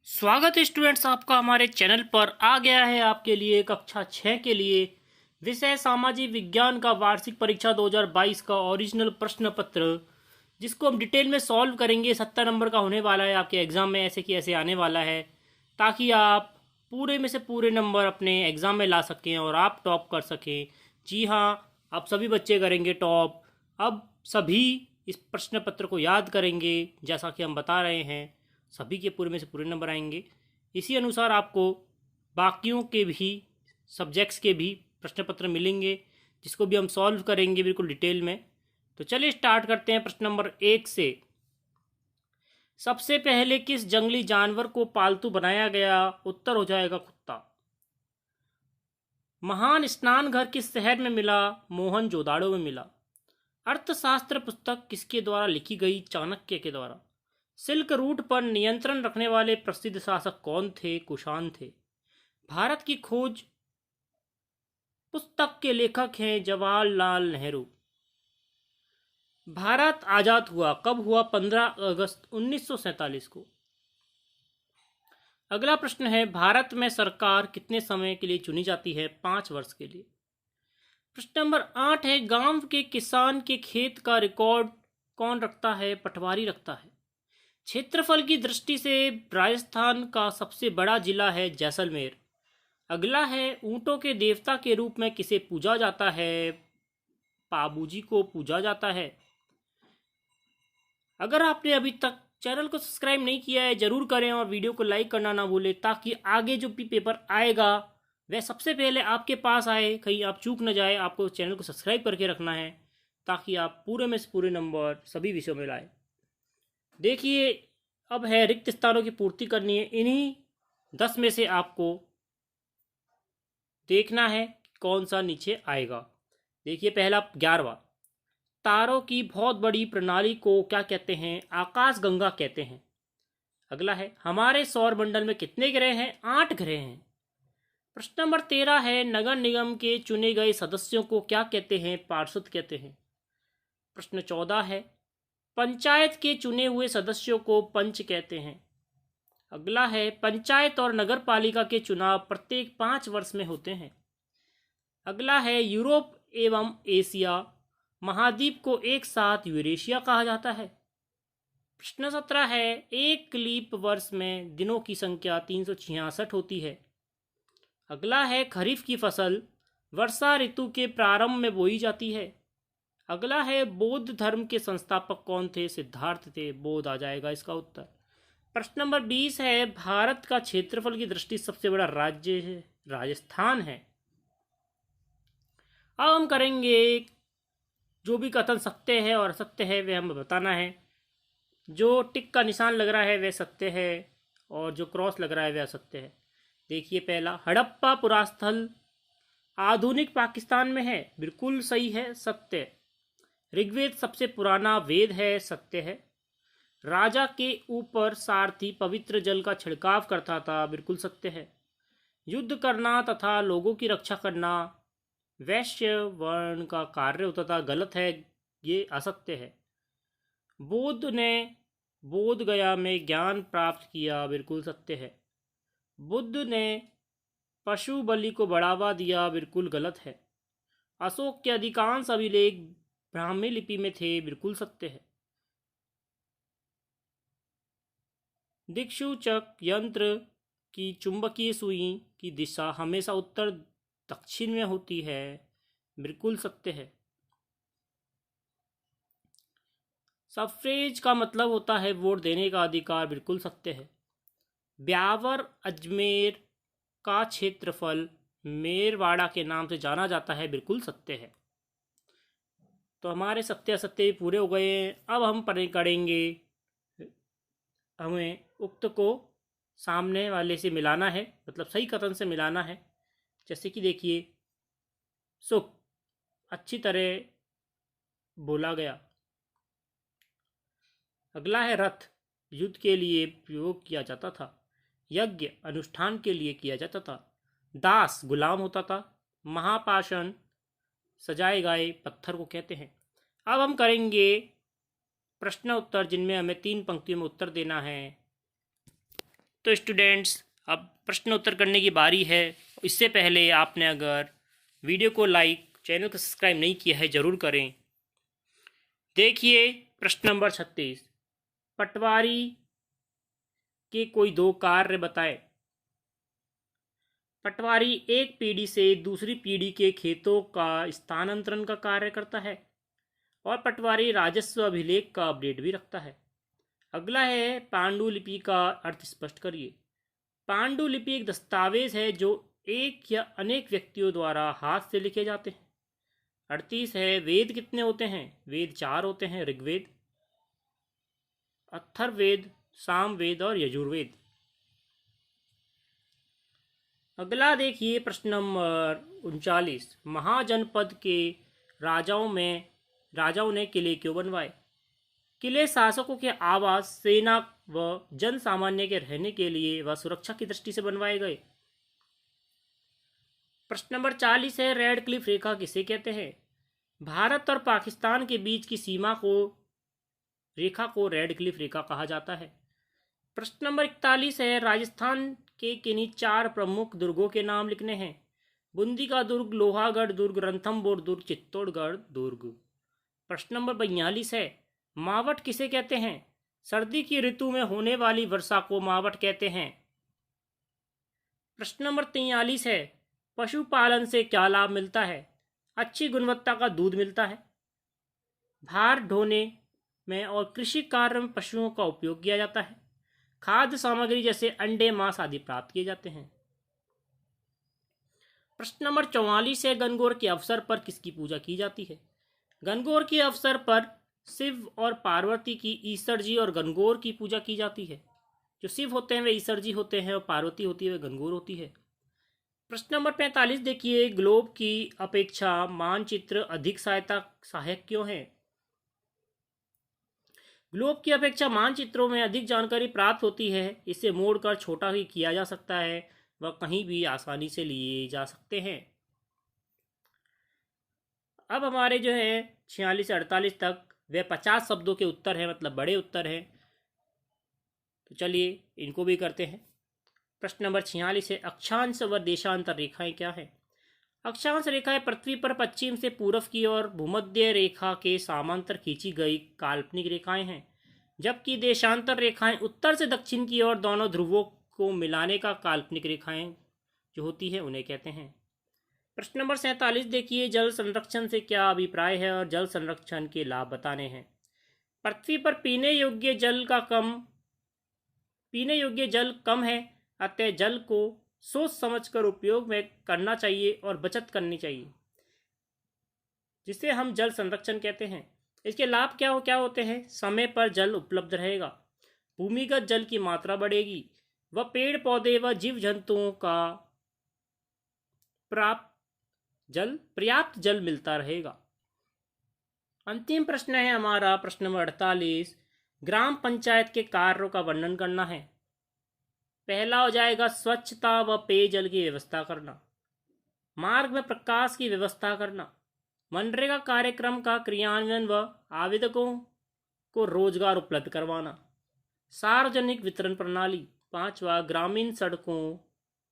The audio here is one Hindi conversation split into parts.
स्वागत है स्टूडेंट्स आपका हमारे चैनल पर। आ गया है आपके लिए कक्षा 6 के लिए विषय सामाजिक विज्ञान का वार्षिक परीक्षा 2022 का ओरिजिनल प्रश्न पत्र, जिसको हम डिटेल में सॉल्व करेंगे। 70 नंबर का होने वाला है आपके एग्ज़ाम में, ऐसे कि ऐसे आने वाला है, ताकि आप पूरे में से पूरे नंबर अपने एग्ज़ाम में ला सकें और आप टॉप कर सकें। जी हाँ, आप सभी बच्चे करेंगे टॉप। अब सभी इस प्रश्न पत्र को याद करेंगे, जैसा कि हम बता रहे हैं, सभी के पूरे में से पूरे नंबर आएंगे। इसी अनुसार आपको बाकियों के भी सब्जेक्ट्स के भी प्रश्न पत्र मिलेंगे, जिसको भी हम सॉल्व करेंगे बिल्कुल डिटेल में। तो चलिए स्टार्ट करते हैं प्रश्न नंबर 1 से। सबसे पहले किस जंगली जानवर को पालतू बनाया गया? उत्तर हो जाएगा कुत्ता। महान स्नान घर किस शहर में मिला? मोहनजोदाड़ो में मिला। अर्थशास्त्र पुस्तक किसके द्वारा लिखी गई? चाणक्य के द्वारा। सिल्क रूट पर नियंत्रण रखने वाले प्रसिद्ध शासक कौन थे? कुषाण थे। भारत की खोज पुस्तक के लेखक हैं जवाहरलाल नेहरू। भारत आजाद हुआ कब हुआ? 15 अगस्त 1947 को। अगला प्रश्न है, भारत में सरकार कितने समय के लिए चुनी जाती है? 5 वर्ष के लिए। प्रश्न नंबर 8 है, गांव के किसान के खेत का रिकॉर्ड कौन रखता है? पटवारी रखता है। क्षेत्रफल की दृष्टि से राजस्थान का सबसे बड़ा जिला है जैसलमेर। अगला है, ऊंटों के देवता के रूप में किसे पूजा जाता है? पाबूजी को पूजा जाता है। अगर आपने अभी तक चैनल को सब्सक्राइब नहीं किया है, जरूर करें और वीडियो को लाइक करना ना भूलें, ताकि आगे जो भी पेपर आएगा वह सबसे पहले आपके पास आए, कहीं आप चूक न जाए। आपको चैनल को सब्सक्राइब करके रखना है, ताकि आप पूरे में से पूरे नंबर सभी विषयों में लाए। देखिए, अब है रिक्त स्थानों की पूर्ति करनी है। इन्हीं 10 में से आपको देखना है कौन सा नीचे आएगा। देखिए, पहला 11वां, तारों की बहुत बड़ी प्रणाली को क्या कहते हैं? आकाश गंगा कहते हैं। अगला है, हमारे सौर मंडल में कितने ग्रह हैं? 8 ग्रह हैं। प्रश्न नंबर 13 है, नगर निगम के चुने गए सदस्यों को क्या कहते हैं? पार्षद कहते हैं। प्रश्न 14 है, पंचायत के चुने हुए सदस्यों को पंच कहते हैं। अगला है, पंचायत और नगर पालिका के चुनाव प्रत्येक 5 वर्ष में होते हैं। अगला है, यूरोप एवं एशिया महाद्वीप को एक साथ यूरेशिया कहा जाता है। प्रश्न 17 है, एक लीप वर्ष में दिनों की संख्या 366 होती है। अगला है, खरीफ की फसल वर्षा ऋतु के प्रारंभ में बोई जाती है। अगला है, बौद्ध धर्म के संस्थापक कौन थे? सिद्धार्थ थे। बौद्ध आ जाएगा इसका उत्तर। प्रश्न नंबर 20 है, भारत का क्षेत्रफल की दृष्टि सबसे बड़ा राज्य है राजस्थान है। अब हम करेंगे जो भी कथन सत्य है और असत्य है वह हमें बताना है। जो टिक का निशान लग रहा है वह सत्य है, और जो क्रॉस लग रहा है वह असत्य है। देखिए, पहला, हड़प्पा पुरास्थल आधुनिक पाकिस्तान में है। बिल्कुल सही है, सत्य। ऋग्वेद सबसे पुराना वेद है। सत्य है। राजा के ऊपर सारथी पवित्र जल का छिड़काव करता था। बिल्कुल सत्य है। युद्ध करना तथा लोगों की रक्षा करना वैश्य वर्ण का कार्य होता था। गलत है, ये असत्य है। बुद्ध ने बोध गया में ज्ञान प्राप्त किया। बिल्कुल सत्य है। बुद्ध ने पशु बलि को बढ़ावा दिया। बिल्कुल गलत है। अशोक के अधिकांश अभिलेख ब्राह्मी लिपि में थे। बिल्कुल सत्य है। दिक्सूचक यंत्र की चुंबकीय सुई की दिशा हमेशा उत्तर दक्षिण में होती है। बिल्कुल सत्य है। सफरेज का मतलब होता है वोट देने का अधिकार। बिल्कुल सत्य है। ब्यावर अजमेर का क्षेत्रफल मेरवाड़ा के नाम से जाना जाता है। बिल्कुल सत्य है। तो हमारे सत्य असत्य पूरे हो गए हैं। अब हम करेंगे, हमें उक्त को सामने वाले से मिलाना है, मतलब सही कथन से मिलाना है। जैसे कि देखिए, सुख अच्छी तरह बोला गया। अगला है, रथ युद्ध के लिए प्रयोग किया जाता था। यज्ञ अनुष्ठान के लिए किया जाता था। दास गुलाम होता था। महापाषाण सजाए गए पत्थर को कहते हैं। अब हम करेंगे प्रश्न उत्तर, जिनमें हमें 3 पंक्तियों में उत्तर देना है। तो स्टूडेंट्स अब प्रश्न उत्तर करने की बारी है। इससे पहले आपने अगर वीडियो को लाइक, चैनल को सब्सक्राइब नहीं किया है ज़रूर करें। देखिए प्रश्न नंबर 36, पटवारी के कोई दो कार्य बताए। पटवारी एक पीढ़ी से दूसरी पीढ़ी के खेतों का स्थानांतरण का कार्य करता है और पटवारी राजस्व अभिलेख का अपडेट भी रखता है। अगला है पांडुलिपि का अर्थ स्पष्ट करिए। पांडुलिपि एक दस्तावेज है जो एक या अनेक व्यक्तियों द्वारा हाथ से लिखे जाते हैं। 38 है, वेद कितने होते हैं। वेद 4 होते हैं, ऋग्वेद, अथर्ववेद, सामवेद और यजुर्वेद। अगला देखिए प्रश्न नंबर 39, महाजनपद के राजाओं ने किले क्यों बनवाए। किले शासकों के आवास, सेना व जन सामान्य के रहने के लिए व सुरक्षा की दृष्टि से बनवाए गए। प्रश्न नंबर 40 है, रेड क्लिफ रेखा किसे कहते हैं। भारत और पाकिस्तान के बीच की रेखा को रेड क्लिफ रेखा कहा जाता है। प्रश्न नंबर 41 है, राजस्थान के किन्हीं 4 प्रमुख दुर्गों के नाम लिखने हैं। बूंदी का दुर्ग, लोहागढ़ दुर्ग, रणथंभौर दुर्ग, चित्तौड़गढ़ दुर्ग। प्रश्न नंबर 42 है, मावठ किसे कहते हैं। सर्दी की ऋतु में होने वाली वर्षा को मावठ कहते हैं। प्रश्न नंबर 43 है, पशुपालन से क्या लाभ मिलता है। अच्छी गुणवत्ता का दूध मिलता है। भार ढोने में और कृषि कार्य में पशुओं का उपयोग किया जाता है। खाद्य सामग्री जैसे अंडे, मांस आदि प्राप्त किए जाते हैं। प्रश्न नंबर 44 है, गणगौर के अवसर पर किसकी पूजा की जाती है। गणगौर के अवसर पर शिव और पार्वती की ईसर जी और गणगौर की पूजा की जाती है। जो शिव होते हैं वे ईसर जी होते हैं और पार्वती होती है वे गणगौर होती है। प्रश्न नंबर 45 देखिए, ग्लोब की अपेक्षा मानचित्र अधिक सहायक क्यों है। ग्लोब की अपेक्षा मानचित्रों में अधिक जानकारी प्राप्त होती है। इसे मोड़कर छोटा ही किया जा सकता है व कहीं भी आसानी से लिए जा सकते हैं। अब हमारे जो है 46 से 48 तक वे 50 शब्दों के उत्तर हैं, मतलब बड़े उत्तर हैं। तो चलिए इनको भी करते हैं। प्रश्न नंबर 46 है, अक्षांश व देशांतर रेखाएं क्या है। अक्षांश रेखाएं पृथ्वी पर पश्चिम से पूर्व की ओर भूमध्य रेखा के समांतर खींची गई काल्पनिक रेखाएं हैं, जबकि देशांतर रेखाएं उत्तर से दक्षिण की ओर दोनों ध्रुवों को मिलाने का काल्पनिक रेखाएं जो होती है उन्हें कहते हैं। प्रश्न नंबर 47 देखिए, जल संरक्षण से क्या अभिप्राय है और जल संरक्षण के लाभ बताने हैं। पृथ्वी पर पीने योग्य जल कम है, अतः जल को सोच समझकर उपयोग में करना चाहिए और बचत करनी चाहिए, जिसे हम जल संरक्षण कहते हैं। इसके लाभ क्या होते हैं। समय पर जल उपलब्ध रहेगा, भूमिगत जल की मात्रा बढ़ेगी व पेड़ पौधे व जीव जंतुओं का पर्याप्त जल मिलता रहेगा। अंतिम प्रश्न है हमारा प्रश्न नंबर 48, ग्राम पंचायत के कार्यों का वर्णन करना है। पहला हो जाएगा स्वच्छता व पेयजल की व्यवस्था करना, मार्ग में प्रकाश की व्यवस्था करना, मनरेगा कार्यक्रम का क्रियान्वयन व आवेदकों को रोजगार उपलब्ध करवाना, सार्वजनिक वितरण प्रणाली, 5वां ग्रामीण सड़कों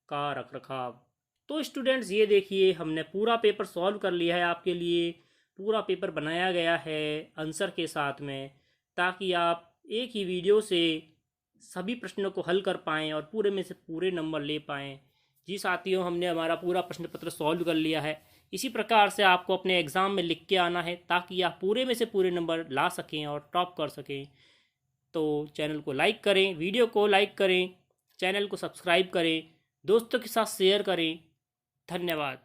का रखरखाव। तो स्टूडेंट्स ये देखिए हमने पूरा पेपर सॉल्व कर लिया है आपके लिए। पूरा पेपर बनाया गया है आंसर के साथ में, ताकि आप एक ही वीडियो से सभी प्रश्नों को हल कर पाएँ और पूरे में से पूरे नंबर ले पाएँ। जी साथियों, हमने हमारा पूरा प्रश्न पत्र सॉल्व कर लिया है। इसी प्रकार से आपको अपने एग्ज़ाम में लिख के आना है, ताकि आप पूरे में से पूरे नंबर ला सकें और टॉप कर सकें। तो चैनल को लाइक करें, वीडियो को लाइक करें, चैनल को सब्सक्राइब करें, दोस्तों के साथ शेयर करें। धन्यवाद।